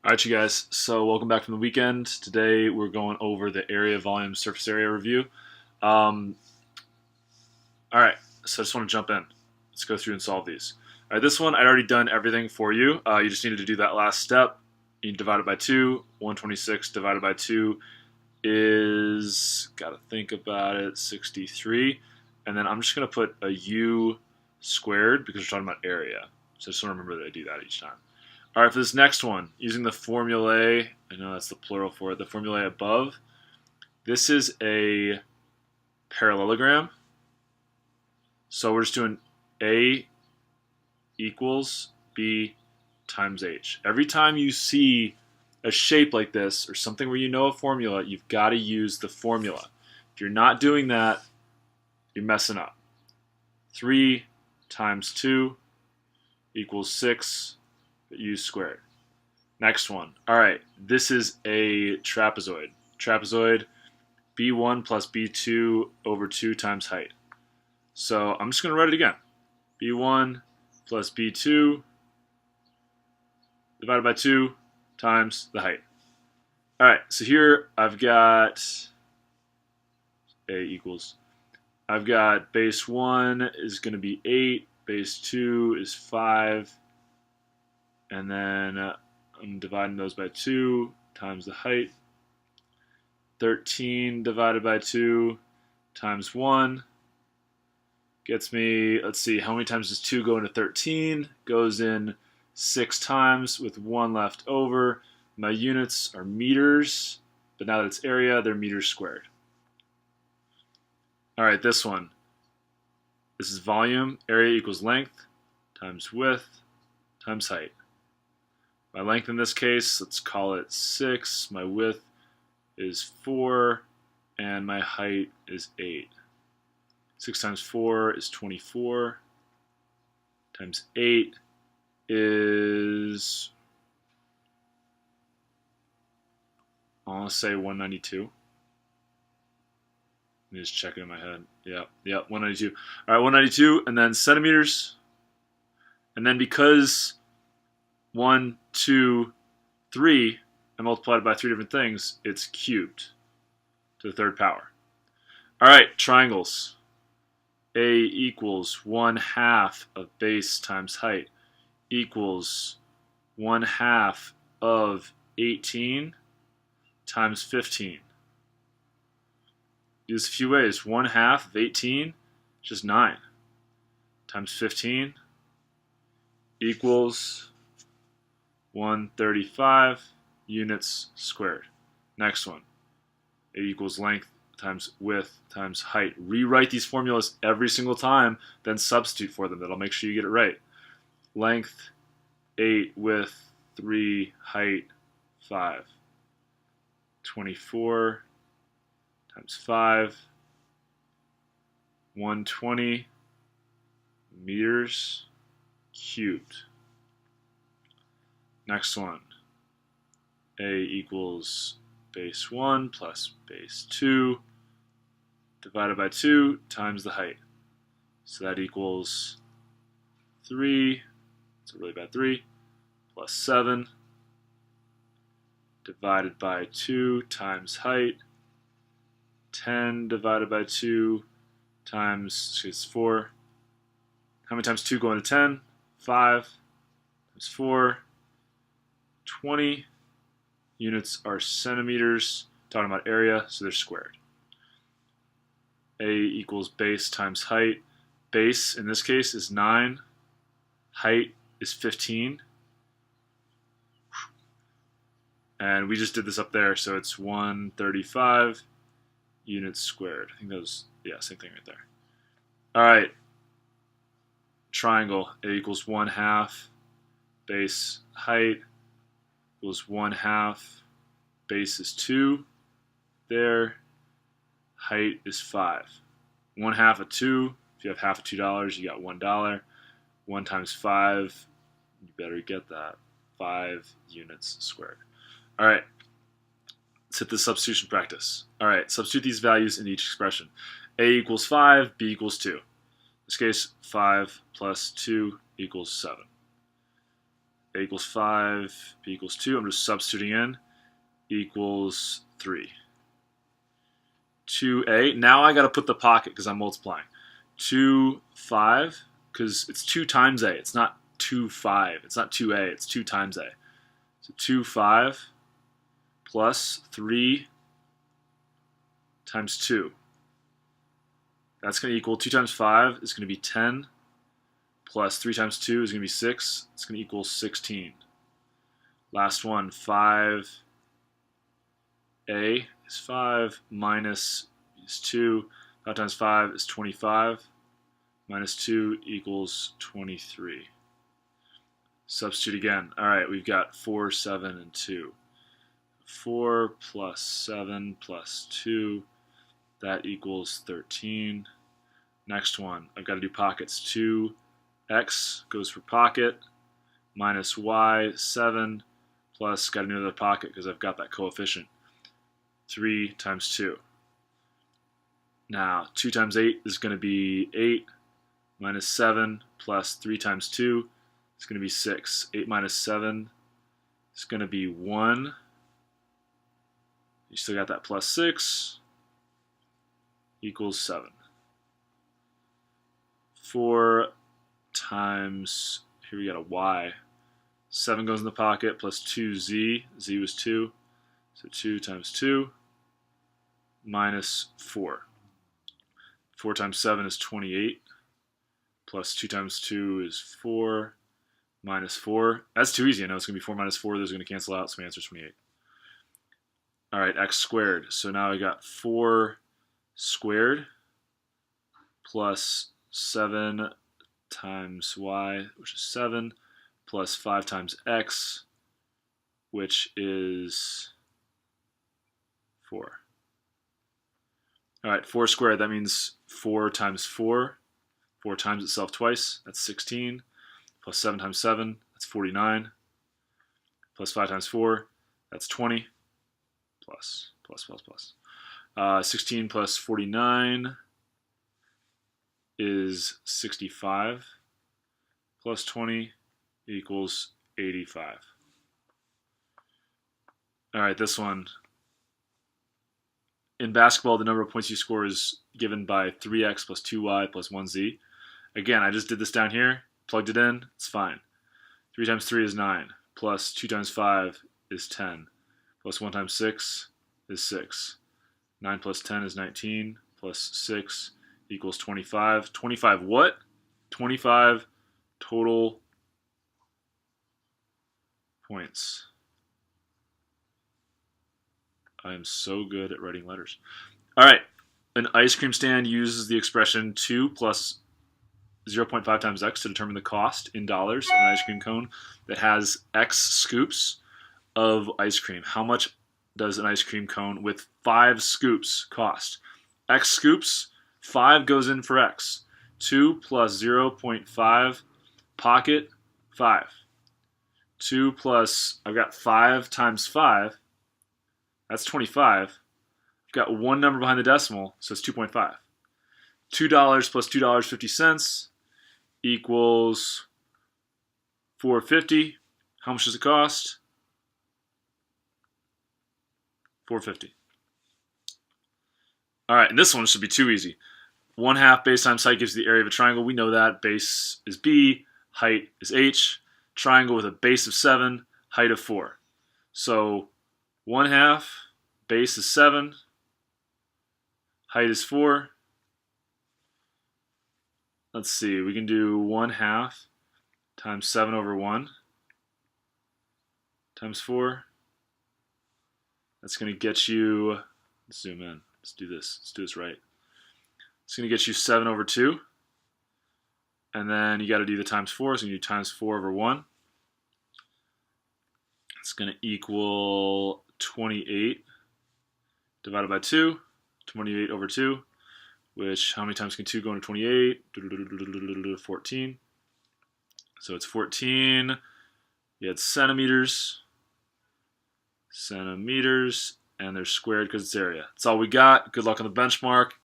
Alright, you guys, so welcome back from the weekend. Today we're going over the area, volume, surface area review. Um, Alright, so I just want to jump in. Let's go through and solve these. Alright, this one I'd already done everything for you. You just needed to do that last step. You divide it by 2. 126 divided by 2 is, gotta think about it, 63. And then I'm just going to put a u squared because we're talking about area. So I just want to remember that I do that each time. All right, for this next one, using the formulae, I know that's the plural for it, the formulae above, this is a parallelogram. So we're just doing A equals B times H. Every time you see a shape like this or something where you know a formula, you've got to use the formula. If you're not doing that, you're messing up. 3 times 2 equals 6. U squared. Next one. All right, this is a trapezoid. Trapezoid, b1 plus b2 over 2 times height. So I'm just going to write it again. b1 plus b2 divided by 2 times the height. All right, so here I've got A equals. I've got base 1 is going to be 8, base 2 is 5, and then I'm dividing those by 2 times the height. 13 divided by 2 times 1 gets me, let's see, how many times does 2 go into 13? Goes in 6 times with 1 left over. My units are meters, but now that it's area, they're meters squared. All right, this one. This is volume. Area equals length times width times height. My length in this case, let's call it 6. My width is 4, and my height is 8. 6 times 4 is 24, times 8 is, I want to say 192. Let me just check it in my head. Yeah, 192. All right, 192, and then centimeters. And then because 1, 2, 3, I multiplied it by 3 different things, it's cubed to the third power. All right, triangles. A equals 1/2 of base times height equals 1/2 of 18 times 15. Do this a few ways. 1/2 of 18 is just 9 times 15 equals 135 units squared. Next one. A equals length times width times height. Rewrite these formulas every single time, then substitute for them. That'll make sure you get it right. Length 8, width 3, height 5. 24 times 5. 120 meters cubed. Next one. A equals base 1 plus base 2 divided by 2 times the height. So that equals 3, it's a really bad 3, plus 7 divided by 2 times height. 10 divided by 2 times, it's 4. How many times 2 go into 10? 5 times 4. 20 units are centimeters. Talking about area, so they're squared. A equals base times height. Base, in this case, is 9. Height is 15. And we just did this up there, so it's 135 units squared. I think that was, yeah, same thing right there. All right. Triangle. A equals 1/2 base height equals 1/2 base is 2 there, height is 5. 1/2 of 2, if you have half of $2, you got $1. 1 times 5, you better get that, 5 units squared. All right, let's hit the substitution practice. All right, substitute these values in each expression. A equals 5, B equals 2. In this case, 5 plus 2 equals 7. A equals 5, B equals 2. I'm just substituting in. Equals 3. 2A. Now I got to put the pocket because I'm multiplying. 2, 5, because it's 2 times A. It's not 2, 5. It's not 2A. It's 2 times A. So 2, 5 plus 3 times 2. That's going to equal 2 times 5 is going to be 10 plus 3 times 2 is going to be 6. It's going to equal 16. Last one, 5A is 5 minus is 2. 5 times 5 is 25. Minus 2 equals 23. Substitute again. All right, we've got 4, 7, and 2. 4 plus 7 plus 2, that equals 13. Next one, I've got to do pockets. 2x goes for pocket, minus y, 7, plus, got to do another pocket because I've got that coefficient. 3 times 2. Now, 2 times 8 is going to be 8, minus 7, plus 3 times 2 is going to be 6. 8 minus 7 is going to be 1. You still got that plus 6 equals 7. 4 times, here we got a y. 7 goes in the pocket plus 2z. Z was 2. So 2 times 2 minus 4. 4 times 7 is 28. Plus 2 times 2 is 4. Minus 4. That's too easy. I know it's going to be 4 minus 4. Those are going to cancel out, so my answer is 28. All right, x squared. So now I got 4 squared plus 7 times y, which is 7, plus 5 times x, which is 4. All right, 4 squared, that means 4 times 4. 4 times itself twice, that's 16. Plus 7 times 7, that's 49. Plus 5 times 4, that's 20. Plus. 16 plus 49 is 65. Plus 20 equals 85. All right, this one. In basketball, the number of points you score is given by 3x plus 2y plus 1z. Again, I just did this down here, plugged it in, it's fine. 3 times 3 is 9, plus 2 times 5 is 10, plus 1 times 6 is 6. 9 plus 10 is 19, plus 6 equals 25. 25 what? 25 total points. I am so good at writing letters. All right, an ice cream stand uses the expression 2 plus 0.5 times x to determine the cost in dollars of an ice cream cone that has x scoops of ice cream. How much does an ice cream cone with 5 scoops cost? X scoops, 5 goes in for x. 2 plus 0.5 pocket, 5. 2 plus, I've got 5 times 5, that's 25. I've got one number behind the decimal, so it's 2.5. $2 plus $2.50 equals $4.50. How much does it cost? $4.50. All right, and this one should be too easy. 1/2 base times height gives you the area of a triangle. We know that. Base is b, height is h. Triangle with a base of 7, height of 4. So 1/2, base is 7, height is 4. Let's see, we can do 1/2 times 7 over 1 times 4. That's going to get you, let's zoom in, let's do this right. It's going to get you 7 over 2. And then you got to do the times 4, so you do times 4 over 1. It's going to equal 28 divided by 2, 28 over 2, which how many times can 2 go into 28? 14. So it's 14. You had centimeters, and they're squared because it's area. That's all we got. Good luck on the benchmark.